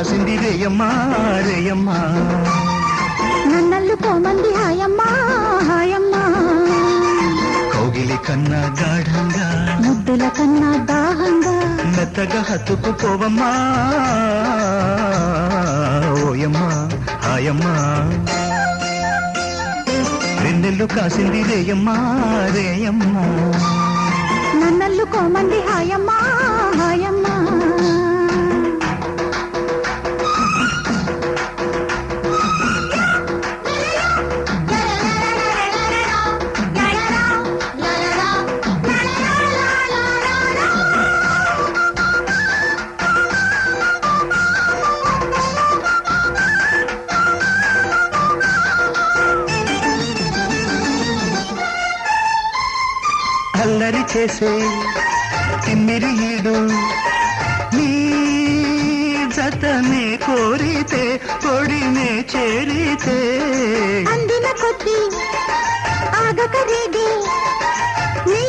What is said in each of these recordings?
కాసింది రేయమ్మా రేయమ్మా, నన్నల్లు కోమంది హాయమ్మా హాయమ్మా, కౌగిలి కన్నా గాఢంగా ముద్దుల కన్నా దాహంగా మెత్తగా హత్తుకుపోవమ్మా ఓయమ్మా హాయమ్మా, వెన్నెల్లు కాసింది రేయమ్మా రేయమ్మా, నన్నల్లు కోమంది హాయమ్మా హాయమ్మా. అల్లరి చేసే తిమ్మిరి ఈడు నీ జతనే కోరితే కొడినే చేరితే అందిన కొద్ది ఆగక రేగే నీ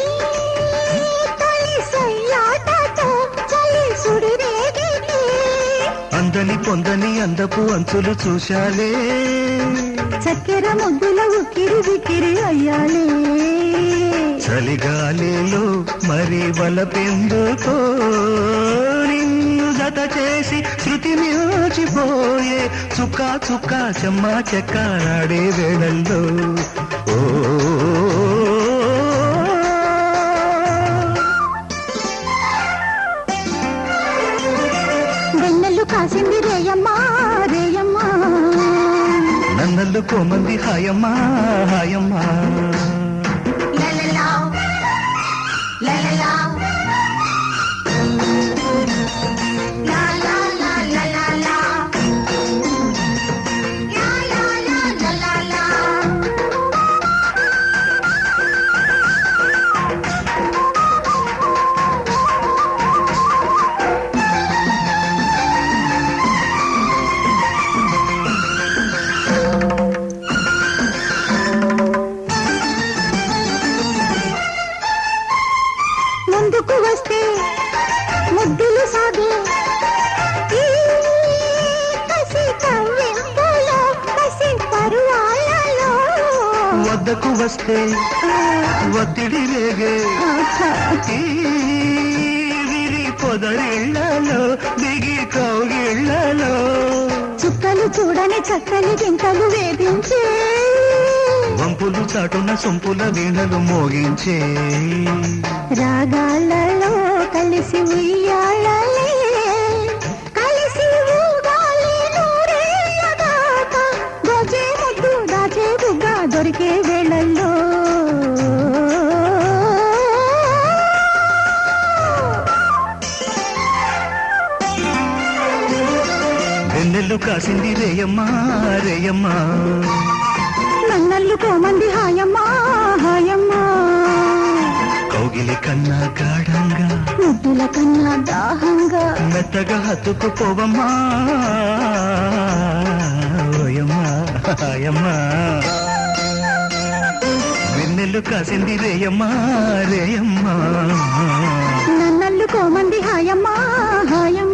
తొలి సయ్యాటతో చలి సుడి రేగితే, అందని పొందని అందపు అంచులు చూశాలే, చక్కెర ముద్దుల ఉక్కిరి బిక్కిరి అయ్యాలే, చలిగాలిలో మరి వలపెందుకో నిన్ను జత చేసి శృతి మించిపోయే చుక్క చుక్క చెమ్మ చెక్క నాడే వేళల్లో ఓ వెన్నెల్లు కాసింది రేయమ్మా రేయమ్మా, నన్నల్లు కోమంది హాయమ్మా హాయమ్మా, ముందుకు వస్తే ముద్దులు సాగే ఈ కసి కవ్వింపులో కసి పరువాలలో, వద్దకు వస్తే ఒత్తిడి రేగే ఈ విరి పొదరిళ్లలో దిగి కౌగిళ్లలో, చుక్కలు చూడని చక్కని గింతలు వేధించే, వంపులు చాటున సొంపుల వీణలు మోగించే, రాగాలలో కలిసి ఉయ్యాలలే కలిసి ఊగాలి నూరేళ్ల దాకా, దోచే ముద్దు దాచే బుగ్గ దొరికే వేళల్లో, వెన్నెల్లు కాసింది రేయమ్మా రేయమ్మా, నన్నల్లు కోమంది హాయమ్మా హాయమ్మా, కౌగిలి కన్నా గాఢంగా ముద్దుల కన్నా దాహంగా మెత్తగా హత్తుకుపోవమ్మా ఓయమ్మా హాయమ్మా, వెన్నెల్లు కాసింది రేయమ్మా రేయమ్మా, నన్నల్లు కోమంది హాయమ్మా హాయమ్మా.